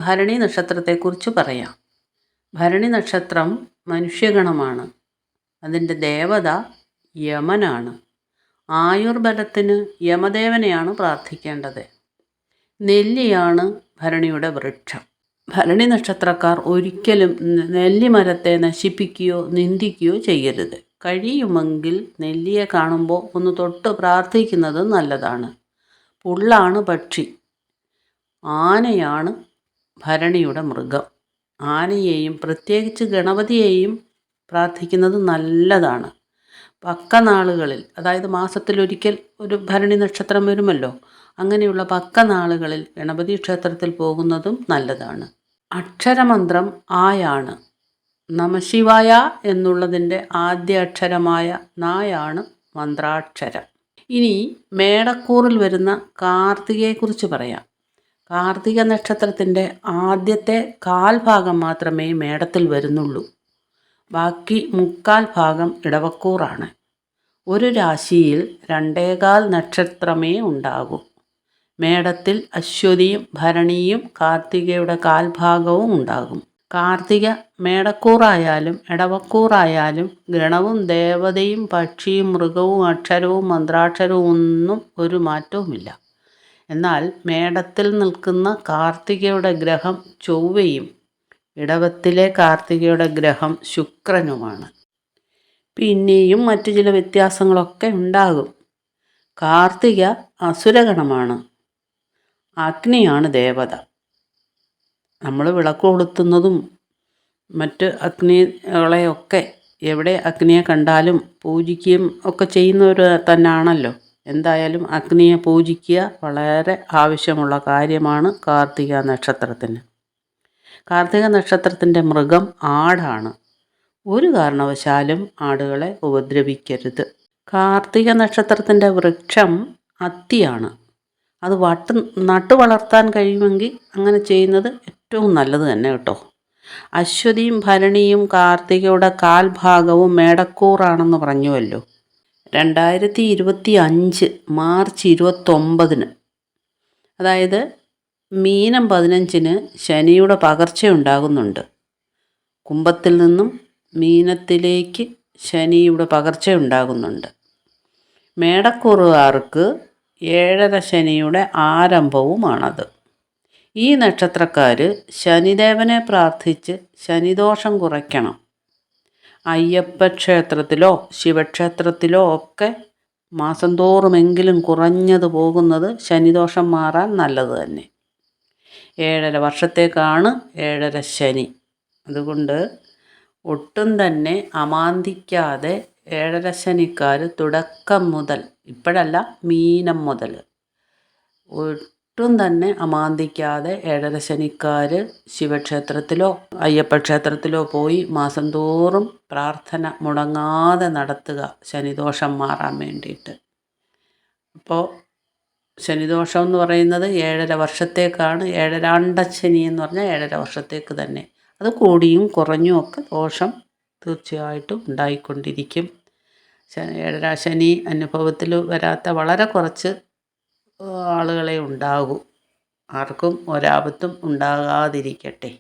ഭരണി നക്ഷത്രത്തെക്കുറിച്ച് പറയാം. ഭരണി നക്ഷത്രം മനുഷ്യഗണമാണ്. അതിൻ്റെ ദേവത യമനാണ്. ആയുർബലത്തിന് യമദേവനെയാണ് പ്രാർത്ഥിക്കേണ്ടത്. നെല്ലിയാണ് ഭരണിയുടെ വൃക്ഷം. ഭരണി നക്ഷത്രക്കാർ ഒരിക്കലും നെല്ലിമരത്തെ നശിപ്പിക്കുകയോ നിന്ദിക്കുകയോ ചെയ്യരുത്. കഴിയുമെങ്കിൽ നെല്ലിയെ കാണുമ്പോൾ ഒന്ന് തൊട്ട് പ്രാർത്ഥിക്കുന്നത് നല്ലതാണ്. പുള്ളാണ് പക്ഷി. ആനയാണ് ഭരണിയുടെ മൃഗം. ആനയെയും പ്രത്യേകിച്ച് ഗണപതിയെയും പ്രാർത്ഥിക്കുന്നത് നല്ലതാണ്. പക്കനാളുകളിൽ, അതായത് മാസത്തിലൊരിക്കൽ ഒരു ഭരണി നക്ഷത്രം വരുമല്ലോ, അങ്ങനെയുള്ള പക്കനാളുകളിൽ ഗണപതി ക്ഷേത്രത്തിൽ പോകുന്നതും നല്ലതാണ്. അക്ഷരമന്ത്രം ആയാണ്. നമശിവായ എന്നുള്ളതിൻ്റെ ആദ്യ അക്ഷരമായ നായാണ് മന്ത്രാക്ഷരം. ഇനി മേടക്കൂറിൽ വരുന്ന കാർത്തികയെക്കുറിച്ച് പറയാം. കാർത്തിക നക്ഷത്രത്തിൻ്റെ ആദ്യത്തെ കാൽഭാഗം മാത്രമേ മേടത്തിൽ വരുന്നുള്ളൂ. ബാക്കി മുക്കാൽ ഭാഗം ഇടവക്കൂറാണ്. ഒരു രാശിയിൽ 2.25 നക്ഷത്രമേ ഉണ്ടാകൂ. മേടത്തിൽ അശ്വതിയും ഭരണിയും കാർത്തികയുടെ കാൽഭാഗവും ഉണ്ടാകും. കാർത്തിക മേടക്കൂറായാലും ഇടവക്കൂറായാലും ഗണവും ദേവതയും പക്ഷിയും മൃഗവും അക്ഷരവും മന്ത്രാക്ഷരവും ഒന്നും ഒരു മാറ്റവുമില്ല. എന്നാൽ മേടത്തിൽ നിൽക്കുന്ന കാർത്തികയുടെ ഗ്രഹം ചൊവ്വയും ഇടവത്തിലെ കാർത്തികയുടെ ഗ്രഹം ശുക്രനുമാണ്. പിന്നെയും മറ്റു ചില വ്യത്യാസങ്ങളൊക്കെ ഉണ്ടാകും. കാർത്തിക അസുരഗണമാണ്. അഗ്നിയാണ് ദേവത. നമ്മൾ വിളക്ക് കൊളുത്തുന്നതും മറ്റ് അഗ്നികളെയൊക്കെ എവിടെ അഗ്നിയെ കണ്ടാലും പൂജിക്കുകയും ഒക്കെ ചെയ്യുന്നവർ തന്നെയാണല്ലോ. എന്തായാലും അഗ്നിയെ പൂജിക്കുക വളരെ ആവശ്യമുള്ള കാര്യമാണ് കാർത്തിക നക്ഷത്രത്തിന്. കാർത്തിക നക്ഷത്രത്തിൻ്റെ മൃഗം ആടാണ്. ഒരു കാരണവശാലും ആടുകളെ ഉപദ്രവിക്കരുത്. കാർത്തിക നക്ഷത്രത്തിൻ്റെ വൃക്ഷം അത്തിയാണ്. അത് നട്ടു വളർത്താൻ കഴിയുമെങ്കിൽ അങ്ങനെ ചെയ്യുന്നത് ഏറ്റവും നല്ലത് തന്നെ കേട്ടോ. അശ്വതിയും ഭരണിയും കാർത്തികയുടെ കാൽഭാഗവും മേടക്കൂറാണെന്ന് പറഞ്ഞുവല്ലോ. 2025 മാർച്ച് 29, അതായത് മീനം 15 ശനിയുടെ പകർച്ചയുണ്ടാകുന്നുണ്ട്. കുംഭത്തിൽ നിന്നും മീനത്തിലേക്ക് ശനിയുടെ പകർച്ചയുണ്ടാകുന്നുണ്ട്. മേടക്കൂറുകാർക്ക് 7.5 ശനിയുടെ ആരംഭവുമാണത്. ഈ നക്ഷത്രക്കാർ ശനിദേവനെ പ്രാർത്ഥിച്ച് ശനിദോഷം കുറയ്ക്കണം. അയ്യപ്പ ക്ഷേത്രത്തിലോ ശിവക്ഷേത്രത്തിലോ ഒക്കെ മാസം തോറുമെങ്കിലും കുറഞ്ഞത് പോകുന്നത് ശനിദോഷം മാറാൻ നല്ലത് തന്നെ. 7.5 വർഷത്തേക്കാണ് 7.5 ശനി. അതുകൊണ്ട് ഒട്ടും തന്നെ അമാന്തിക്കാതെ 7.5 ശനിക്കാർ തുടക്കം മുതൽ, ഇപ്പോഴല്ല മീനം മുതൽ, ഒട്ടും തന്നെ അമാന്തിക്കാതെ 7.5 ശനിക്കാർ ശിവക്ഷേത്രത്തിലോ അയ്യപ്പ ക്ഷേത്രത്തിലോ പോയി മാസം തോറും പ്രാർത്ഥന മുടങ്ങാതെ നടത്തുക ശനിദോഷം മാറാൻ വേണ്ടിയിട്ട്. അപ്പോൾ ശനിദോഷം എന്ന് പറയുന്നത് 7.5 വർഷത്തേക്കാണ്. 7.5 അണ്ടശനി എന്ന് പറഞ്ഞാൽ 7.5 വർഷത്തേക്ക് തന്നെ. അത് കൂടിയും കുറഞ്ഞും ഒക്കെ ദോഷം തീർച്ചയായിട്ടും ഉണ്ടായിക്കൊണ്ടിരിക്കും. 7.5 ശനി അനുഭവത്തിൽ വരാത്ത വളരെ കുറച്ച് ആളുകളെ ഉണ്ടാകൂ. ആർക്കും ഒരാപത്തും ഉണ്ടാകാതിരിക്കട്ടെ.